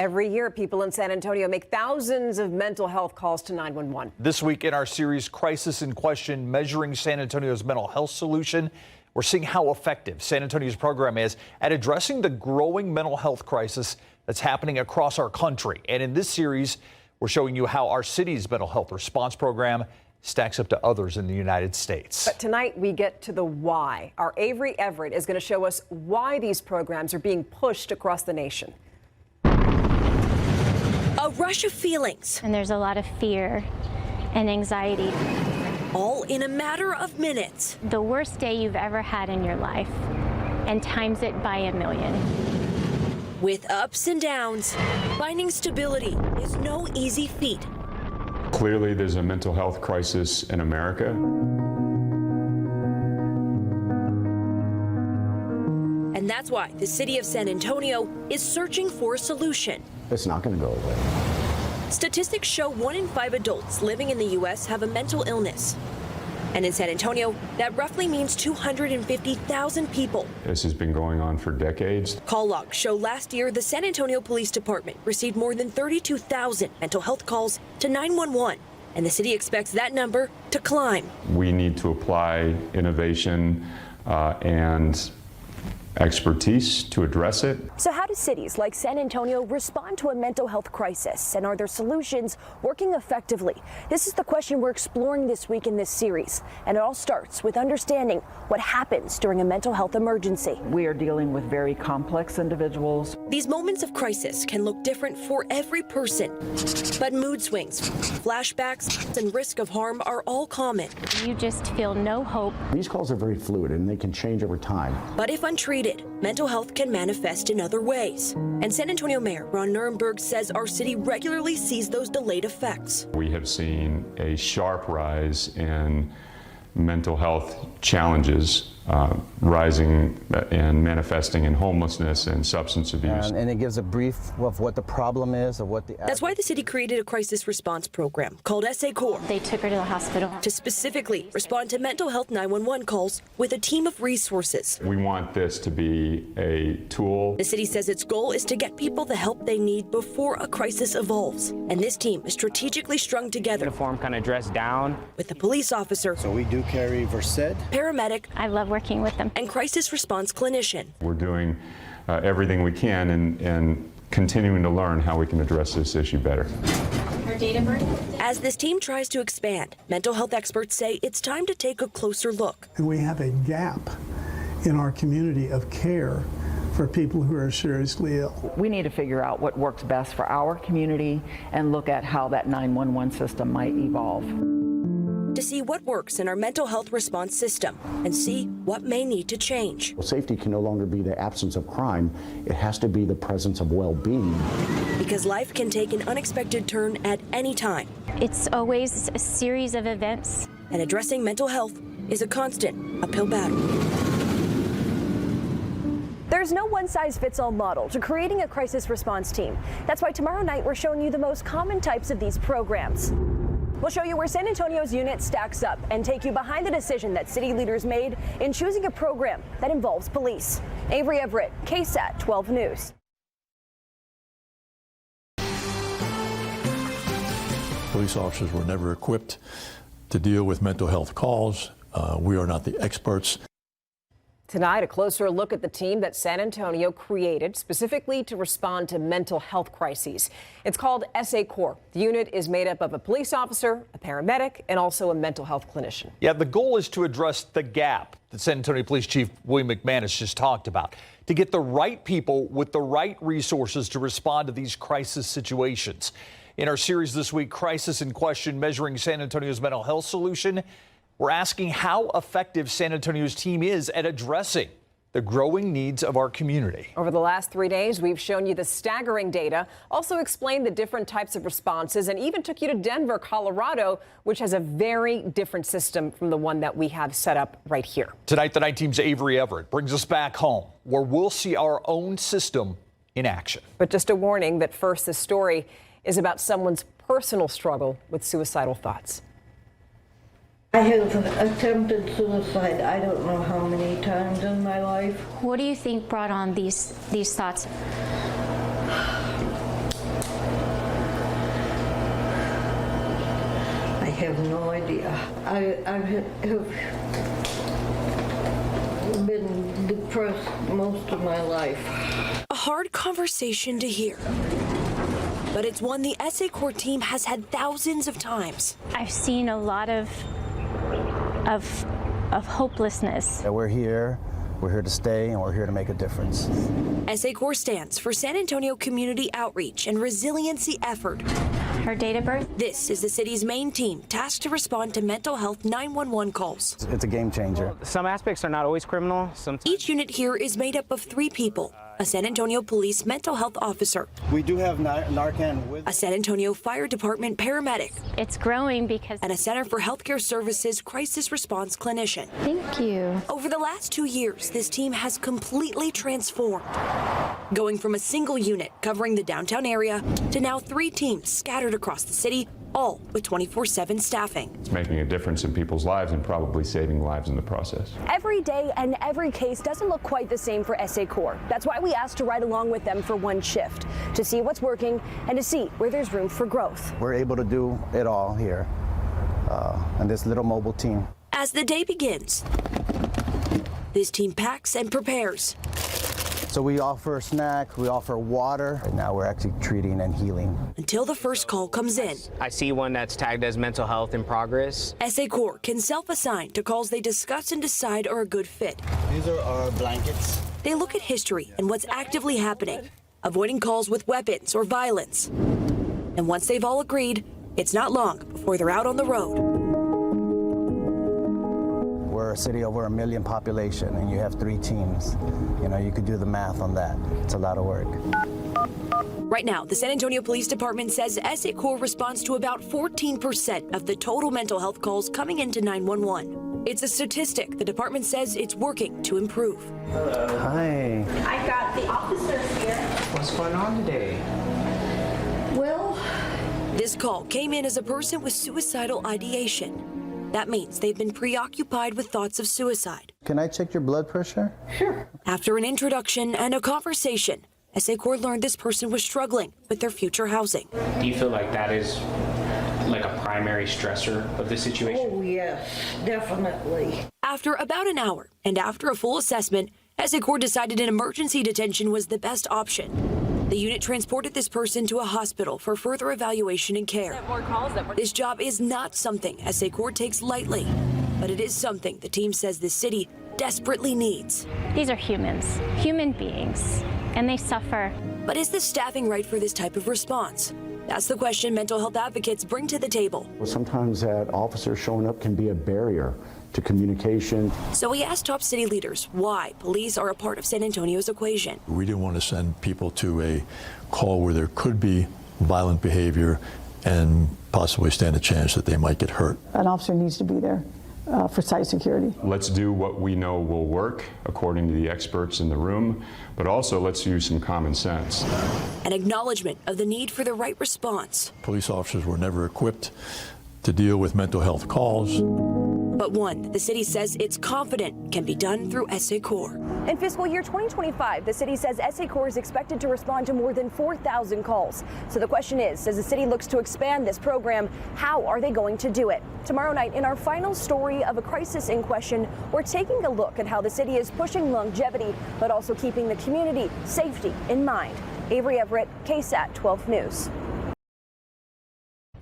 Every year, people in San Antonio make thousands of mental health calls to 911. This week in our series, Crisis in Question, Measuring San Antonio's Mental Health Solution, we're seeing how effective San Antonio's program is at addressing the growing mental health crisis that's happening across our country. And in this series, we're showing you how our city's mental health response program stacks up to others in the United States. But tonight, we get to the why. Our Avery Everett is going to show us why these programs are being pushed across the nation. A rush of feelings. And there's a lot of fear and anxiety. All in a matter of minutes. The worst day you've ever had in your life, and times it by a million. With ups and downs, finding stability is no easy feat. Clearly, there's a mental health crisis in America. And that's why the city of San Antonio is searching for a solution. It's not going to go away. Statistics show 1 in 5 adults living in the U.S. have a mental illness. And in San Antonio, that roughly means 250,000 people. This has been going on for decades. Call logs show last year the San Antonio Police Department received more than 32,000 mental health calls to 911. And the city expects that number to climb. We need to apply innovation and expertise to address it. So how do cities like San Antonio respond to a mental health crisis? And are their solutions working effectively? This is the question we're exploring this week in this series. And it all starts with understanding what happens during a mental health emergency. We are dealing with very complex individuals. These moments of crisis can look different for every person. But mood swings, flashbacks, and risk of harm are all common. You just feel no hope. These calls are very fluid and they can change over time. But if untreated, mental health can manifest in other ways. And San Antonio Mayor Ron Nirenberg says our city regularly sees those delayed effects. We have seen a sharp rise in mental health challenges, rising and manifesting in homelessness and substance abuse. And it gives a brief of what the problem is, of what the... That's why the city created a crisis response program called SA Core. They took her to the hospital To specifically respond to mental health 911 calls with a team of resources. We want this to be a tool. The city says its goal is to get people the help they need before a crisis evolves. And this team is strategically strung together. Uniform kind of dressed down. With a police officer. So we do carry Versed. Paramedic. I love working with them. And crisis response clinician. We're doing everything we can and continuing to learn how we can address this issue better. Her date of birth? As this team tries to expand, mental health experts say it's time to take a closer look. And we have a gap in our community of care for people who are seriously ill. We need to figure out what works best for our community and look at how that 911 system might evolve. To see what works in our mental health response system and see what may need to change. Well, safety can no longer be the absence of crime. It has to be the presence of well-being. Because life can take an unexpected turn at any time. It's always a series of events. And addressing mental health is a constant uphill battle. There's no one-size-fits-all model to creating a crisis response team. That's why tomorrow night we're showing you the most common types of these programs. We'll show you where San Antonio's unit stacks up and take you behind the decision that city leaders made in choosing a program that involves police. Avery Everett, KSAT 12 News. Police officers were never equipped to deal with mental health calls. We are not the experts. Tonight, a closer look at the team that San Antonio created specifically to respond to mental health crises. It's called SA Core. The unit is made up of a police officer, a paramedic, and also a mental health clinician. Yeah, the goal is to address the gap that San Antonio Police Chief William McManus just talked about, to get the right people with the right resources to respond to these crisis situations. In our series this week, Crisis in Question, Measuring San Antonio's Mental Health Solution, we're asking how effective San Antonio's team is at addressing the growing needs of our community. Over the last 3 days, we've shown you the staggering data, also explained the different types of responses, and even took you to Denver, Colorado, which has a very different system from the one that we have set up right here. Tonight, the night team's Avery Everett brings us back home, where we'll see our own system in action. But just a warning that first, this story is about someone's personal struggle with suicidal thoughts. I have attempted suicide I don't know how many times in my life. What do you think brought on these thoughts? have no idea. I have been depressed most of my life. A hard conversation to hear, but it's one the SA Corps team has had thousands of times. I've seen a lot of hopelessness. We're here to stay, and we're here to make a difference. SA Corps stands for San Antonio Community Outreach and Resiliency Effort. Her date of birth? This is the city's main team tasked to respond to mental health 911 calls. It's a game changer. Some aspects are not always criminal. Each unit here is made up of 3 people. A San Antonio Police mental health officer. We do have Narcan with a San Antonio Fire Department paramedic. It's growing because... and a Center for Healthcare Services crisis response clinician. Thank you. Over the last 2 years, this team has completely transformed. Going from a single unit covering the downtown area to now 3 teams scattered across the city, all with 24/7 staffing. It's making a difference in people's lives and probably saving lives in the process. Every day and every case doesn't look quite the same for SA Corps. That's why we asked to ride along with them for one shift, to see what's working and to see where there's room for growth. We're able to do it all here on this little mobile team. As the day begins, this team packs and prepares. So we offer a snack, we offer water, and now we're actually treating and healing. Until the first call comes in. I see one that's tagged as mental health in progress. SA Corps can self-assign to calls they discuss and decide are a good fit. These are our blankets. They look at history and what's actively happening, avoiding calls with weapons or violence. And once they've all agreed, it's not long before they're out on the road. We're a city over 1 million population, and you have 3 teams. You know, you could do the math on that. It's a lot of work. Right now, the San Antonio Police Department says SA Corps responds to about 14% of the total mental health calls coming into 911. It's a statistic the department says it's working to improve. Hello. Hi. I got the officers here. What's going on today? Well, this call came in as a person with suicidal ideation. That means they've been preoccupied with thoughts of suicide. Can I check your blood pressure? sure. After an introduction and a conversation, SA Corps learned this person was struggling with their future housing. Do you feel like that is like a primary stressor of the situation? Oh, yes, definitely. After about an hour and after a full assessment, SA Corps decided an emergency detention was the best option. The unit transported this person to a hospital for further evaluation and care. This job is not something SA Corps takes lightly, but it is something the team says the city desperately needs. These are humans, human beings, and they suffer. But is the staffing right for this type of response? That's the question mental health advocates bring to the table. Well, sometimes that officer showing up can be a barrier to communication. So we asked top city leaders why police are a part of San Antonio's equation. We didn't want to send people to a call where there could be violent behavior and possibly stand a chance that they might get hurt. An officer needs to be there for site security. Let's do what we know will work according to the experts in the room, but also let's use some common sense. An acknowledgement of the need for the right response. Police officers were never equipped to deal with mental health calls. But one the city says it's confident can be done through SA Corps. In fiscal year 2025, the city says SA Corps is expected to respond to more than 4,000 calls. So the question is, as the city looks to expand this program, how are they going to do it? Tomorrow night, in our final story of a crisis in question, we're taking a look at how the city is pushing longevity, but also keeping the community safety in mind. Avery Everett, KSAT 12 News.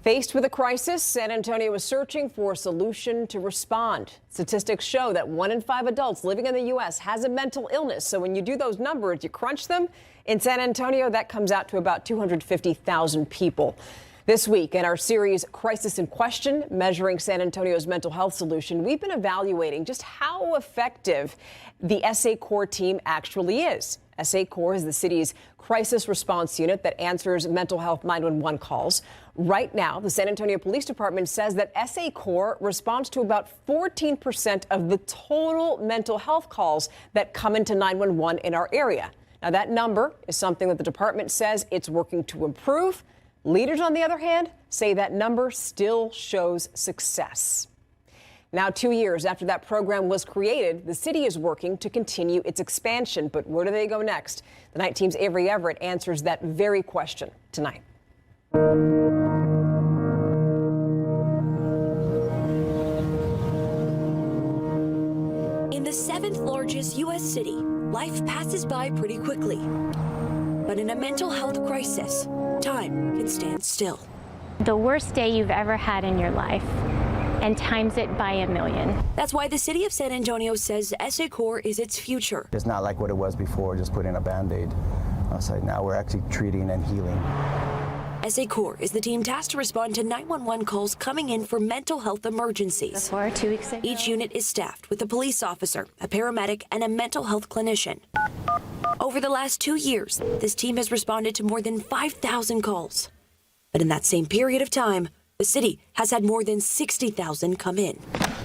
Faced with a crisis, San Antonio is searching for a solution to respond. Statistics show that 1 in 5 adults living in the U.S. has a mental illness. So when you do those numbers, you crunch them. In San Antonio, that comes out to about 250,000 people. This week, in our series Crisis in Question, measuring San Antonio's mental health solution, we've been evaluating just how effective the SA Corps team actually is. SA Corps is the city's crisis response unit that answers mental health 911 calls. Right now, the San Antonio Police Department says that SA Corps responds to about 14% of the total mental health calls that come into 911 in our area. Now, that number is something that the department says it's working to improve. Leaders, on the other hand, say that number still shows success. Now, 2 years after that program was created, the city is working to continue its expansion. But where do they go next? The night team's Avery Everett answers that very question tonight. 7th largest U.S. city, life passes by pretty quickly. But in a mental health crisis, time can stand still. The worst day you've ever had in your life, and times it by a million. That's why the city of San Antonio says SA Core is its future. It's not like what it was before, just putting a Band-Aid. So now we're actually treating and healing. SA Core is the team tasked to respond to 911 calls coming in for mental health emergencies. 2 weeks ago. Each unit is staffed with a police officer, a paramedic, and a mental health clinician. Over the last 2 years, this team has responded to more than 5,000 calls. But in that same period of time, the city has had more than 60,000 come in.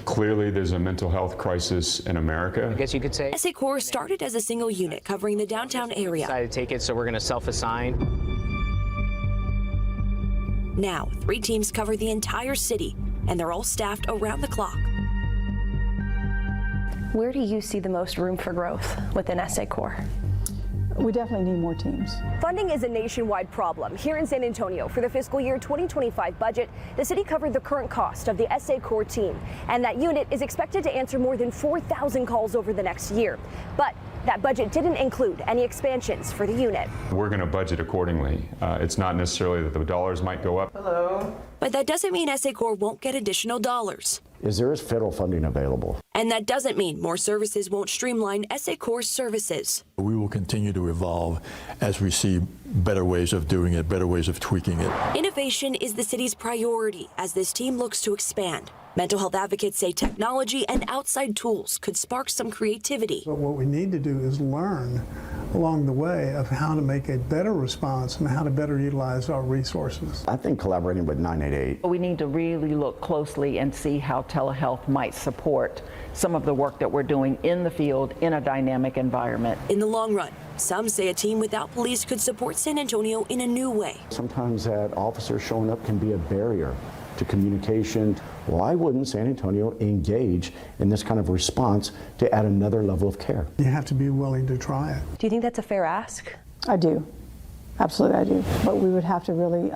Clearly, there's a mental health crisis in America. I guess you could say. SA Core started as a single unit covering the downtown area. Decided to take it, so we're going to self-assign. Now, 3 teams cover the entire city, and they're all staffed around the clock. Where do you see the most room for growth within SA Core? We definitely need more teams. Funding is a nationwide problem. Here in San Antonio, for the fiscal year 2025 budget, the city covered the current cost of the SA Core team, and that unit is expected to answer more than 4,000 calls over the next year. But that budget didn't include any expansions for the unit. We're going to budget accordingly. It's not necessarily that the dollars might go up. Hello. But that doesn't mean SA Core won't get additional dollars. Is there federal funding available? And that doesn't mean more services won't streamline SA Core's services. We will continue to evolve as we see better ways of doing it, better ways of tweaking it. Innovation is the city's priority as this team looks to expand. Mental health advocates say technology and outside tools could spark some creativity. But what we need to do is learn along the way of how to make a better response and how to better utilize our resources. I think collaborating with 988. We need to really look closely and see how telehealth might support some of the work that we're doing in the field in a dynamic environment. In the long run, some say a team without police could support San Antonio in a new way. Sometimes that officer showing up can be a barrier to communication. Why wouldn't San Antonio engage in this kind of response to add another level of care? You have to be willing to try it. Do you think that's a fair ask? I do. Absolutely, I do. But we would have to really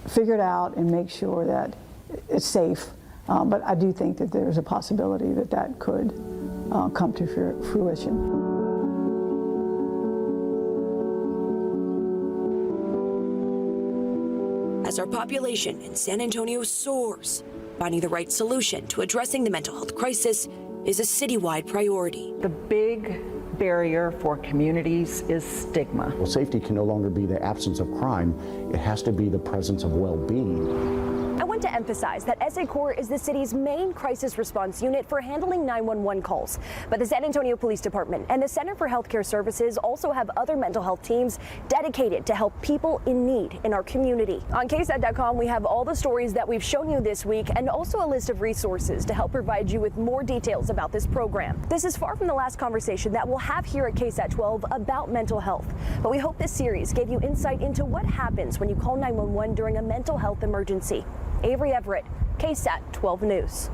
figure it out and make sure that it's safe. But I do think that there's a possibility that that could come to fruition. As our population in San Antonio soars, finding the right solution to addressing the mental health crisis is a citywide priority. The big barrier for communities is stigma. Well, safety can no longer be the absence of crime. It has to be the presence of well-being. I want to emphasize that SA Core is the city's main crisis response unit for handling 911 calls. But the San Antonio Police Department and the Center for Healthcare Services also have other mental health teams dedicated to help people in need in our community. On KSAT.com, we have all the stories that we've shown you this week and also a list of resources to help provide you with more details about this program. This is far from the last conversation that we'll have here at KSAT 12 about mental health. But we hope this series gave you insight into what happens when you call 911 during a mental health emergency. Avery Everett, KSAT 12 News.